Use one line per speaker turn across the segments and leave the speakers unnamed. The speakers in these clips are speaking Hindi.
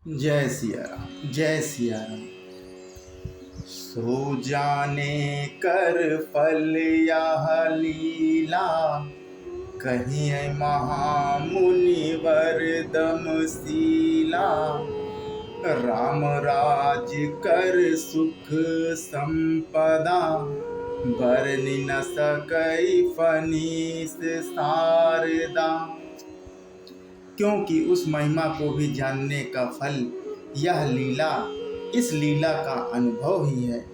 जय सिया राम, जय सिया राम। सो जाने कर फल यह लीला, कहीं है महामुनिवर दमशीला। राम राज कर सुख संपदा, बरनि न सकई फनीस शारदा। क्योंकि उस महिमा को भी जानने का फल यह लीला, इस लीला का अनुभव ही है।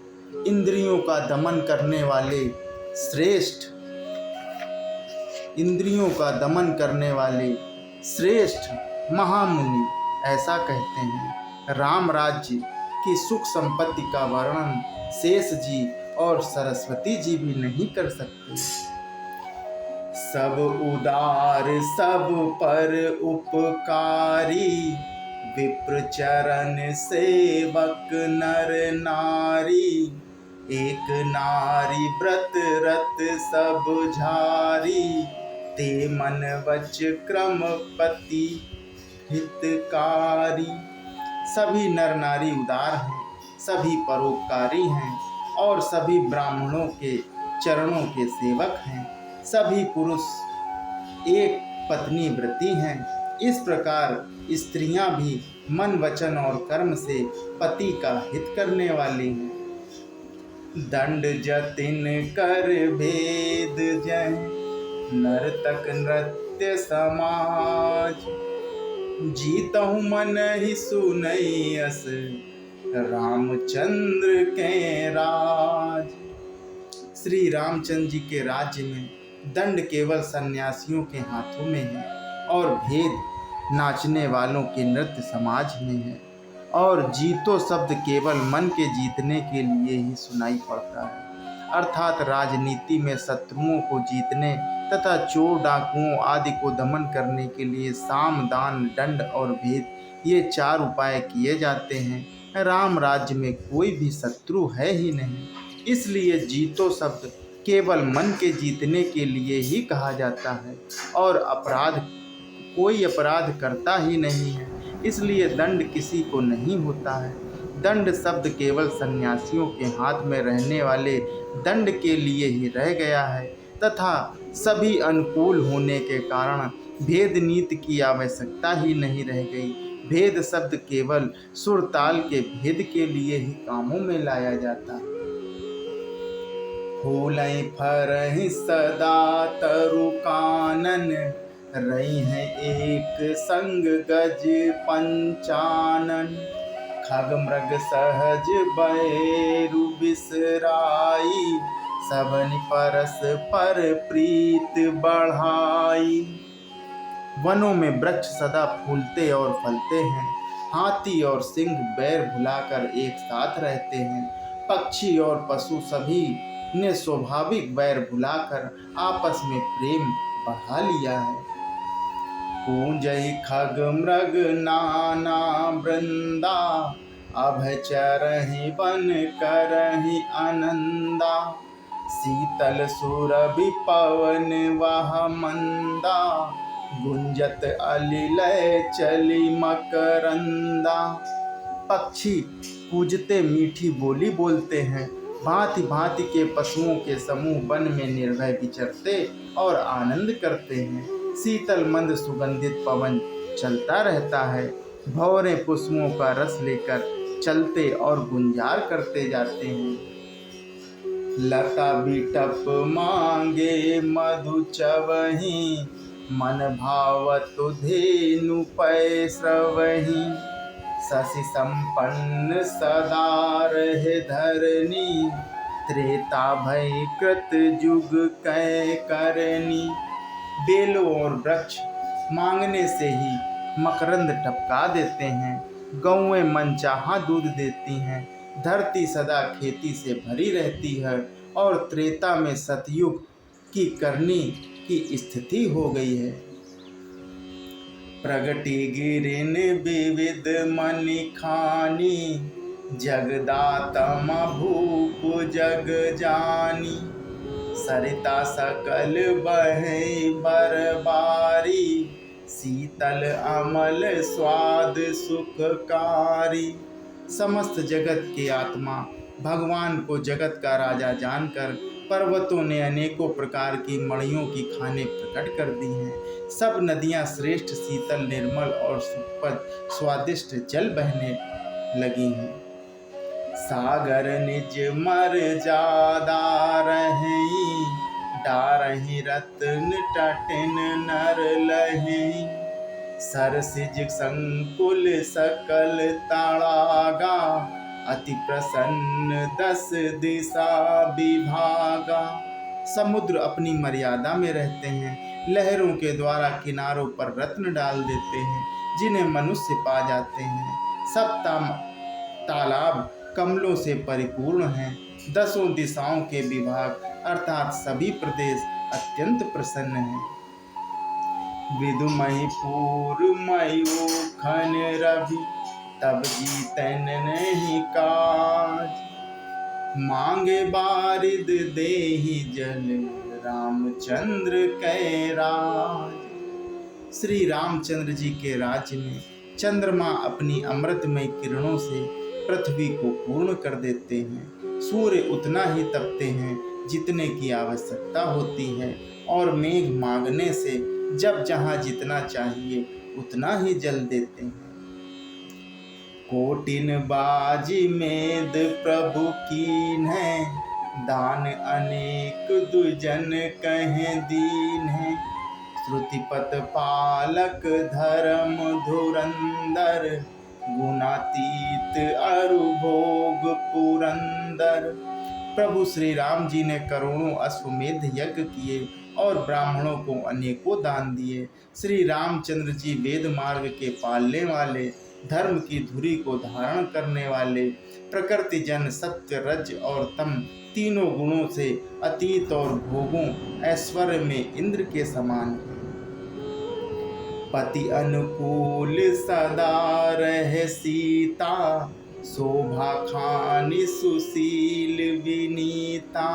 इंद्रियों का दमन करने वाले श्रेष्ठ, इंद्रियों का दमन करने वाले श्रेष्ठ महामुनि ऐसा कहते हैं। राम राज्य की सुख संपत्ति का वर्णन शेष जी और सरस्वती जी भी नहीं कर सकते। सब उदार सब पर उपकारी, विप्र चरण सेवक नर नारी। एक नारी व्रत रत सब झारी, ते मन वच क्रम पति हितकारी। सभी नर नारी उदार हैं, सभी परोपकारी हैं और सभी ब्राह्मणों के चरणों के सेवक हैं। सभी पुरुष एक पत्नी व्रती हैं। इस प्रकार स्त्रियां भी मन वचन और कर्म से पति का हित करने वाली हैं। दंड जतिन कर भेद जय, नर्तक नृत्य समाज। जीतहु मन ही सुनई अस, रामचंद्र के राज। श्री रामचंद्र जी के राज्य में दंड केवल सन्यासियों के हाथों में है और भेद नाचने वालों के नृत्य समाज में है। और जीतो शब्द केवल मन के जीतने के लिए ही सुनाई पड़ता है, अर्थात राजनीति में शत्रुओं को जीतने तथा चोर डाकुओं आदि को दमन करने के लिए साम दान दंड और भेद, ये चार उपाय किए जाते हैं। राम राज्य में कोई भी शत्रु है ही नहीं, इसलिए जीतो शब्द केवल मन के जीतने के लिए ही कहा जाता है। और कोई अपराध करता ही नहीं है, इसलिए दंड किसी को नहीं होता है। दंड शब्द केवल सन्यासियों के हाथ में रहने वाले दंड के लिए ही रह गया है तथा सभी अनुकूल होने के कारण भेद नीति की आवश्यकता ही नहीं रह गई। भेद शब्द केवल सुर ताल के भेद के लिए ही कामों में लाया जाता है। फूलई फरहि सदा तरु कानन, रही है एक संग गज पंचानन। खग मृग सहज बैरु बिसराई, सबनि परस पर प्रीत बढ़ाई। वनों में वृक्ष सदा फूलते और फलते हैं, हाथी और सिंह बैर भुलाकर एक साथ रहते हैं। पक्षी और पशु सभी ने स्वाभाविक बैर भुलाकर आपस में प्रेम बढ़ा लिया है। पूंजहि खग मृग नाना वृंदा, अभय चरहि वन करहि आनंदा। शीतल सुरभि पवन वह मंदा, गुंजत अलिलय चली मकरंदा। पक्षी पूजते मीठी बोली बोलते हैं, भांति भांति के पशुओं के समूह वन में निर्भय विचरते और आनंद करते हैं। शीतल मंद सुगंधित पवन चलता रहता है, भंवरे पुष्पों का रस लेकर चलते और गुंजार करते जाते हैं। लता बिटप मांगे मधु चवहि, मन भावत धेनु पै स्रवहि। शशि संपन्न सदा रहे धरनी, त्रेता भय कृत जुग कै करनी। बेलों और वृक्ष मांगने से ही मकरंद टपका देते हैं, गौएं मनचाहा दूध देती हैं। धरती सदा खेती से भरी रहती है और त्रेता में सतयुग की करनी की स्थिति हो गई है। प्रगति गिरिन विविध मनि खानी, जगदातम भूप जग जानी। सरिता सकल बहे बरबारी, शीतल अमल स्वाद सुखकारी। समस्त जगत के आत्मा भगवान को जगत का राजा जानकर पर्वतों ने अनेकों प्रकार की मणियों की खानें प्रकट कर दी हैं। सब नदियां श्रेष्ठ शीतल निर्मल और सुखद स्वादिष्ट जल बहने लगी हैं। सागर निज मर जादा रहीं, डारहि रत्न टटिन नर लहीं। सरसिज संकुल सकल ताड़ागा, अति प्रसन्न दस दिशा विभागा। समुद्र अपनी मर्यादा में रहते हैं, लहरों के द्वारा किनारों पर रत्न डाल देते हैं जिन्हें मनुष्य पा जाते हैं। सब तालाब कमलों से परिपूर्ण हैं। दसों दिशाओं के विभाग अर्थात सभी प्रदेश अत्यंत प्रसन्न हैं। विदुमहि पूर मयूखन रवि, तब जीतन नहीं काज। मांगे बारिद देहि जल, रामचंद्र कै राज। श्री रामचंद्र जी के राज्य में चंद्रमा अपनी अमृतमय किरणों से पृथ्वी को पूर्ण कर देते हैं। सूर्य उतना ही तपते हैं जितने की आवश्यकता होती है, और मेघ मांगने से जब जहाँ जितना चाहिए उतना ही जल देते हैं। कोटिन बाजी मेद प्रभु कीन है, दान अनेक दुजन कहें दीन है। श्रुतिपत पालक धर्म धुरंधर, गुणातीत अरु भोग पुरंदर। प्रभु श्री राम जी ने करोड़ों अश्वमेध यज्ञ किए और ब्राह्मणों को अनेकों दान दिए। श्री रामचंद्र जी वेद मार्ग के पालने वाले, धर्म की धुरी को धारण करने वाले, प्रकृति जन सत्य रज और तम तीनों गुणों से अतीत और भोगों ऐश्वर्य में इंद्र के समान हैं। पति अनुकूल सदा रहे सीता, शोभा खानी सुशील विनीता।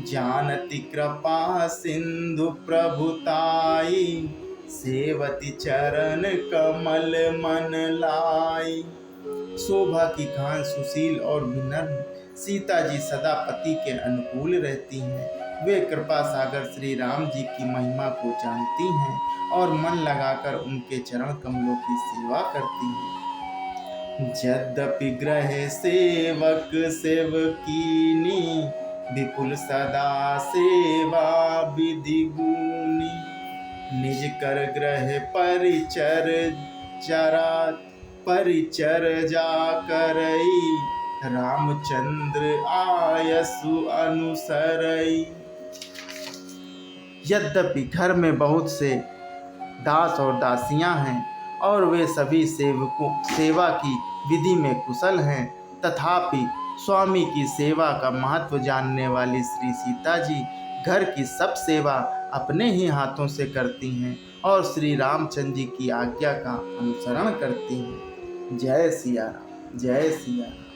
जानती कृपा सिंधु प्रभुताई, सेवती चरण कमल मन लाई। शोभा की खान सुशील और विनम्र सीता जी सदा पति के अनुकूल रहती हैं। वे कृपा सागर श्री राम जी की महिमा को जानती हैं और मन लगाकर उनके चरण कमलों की सेवा करती हैं। यद्यपि ग्रह सेवक सेवकीनी, विपुल सदा सेवा विधि गुनी। निज कर ग्रह परिचर जा करई, रामचंद्र आयसु अनुसरई। यद्यपि घर में बहुत से दास और दासियां हैं और वे सभी सेवा की विधि में कुशल हैं, तथापि स्वामी की सेवा का महत्व जानने वाली श्री सीता जी घर की सब सेवा अपने ही हाथों से करती हैं और श्री रामचंद्र जी की आज्ञा का अनुसरण करती हैं। जय सिया राम, जय सिया राम।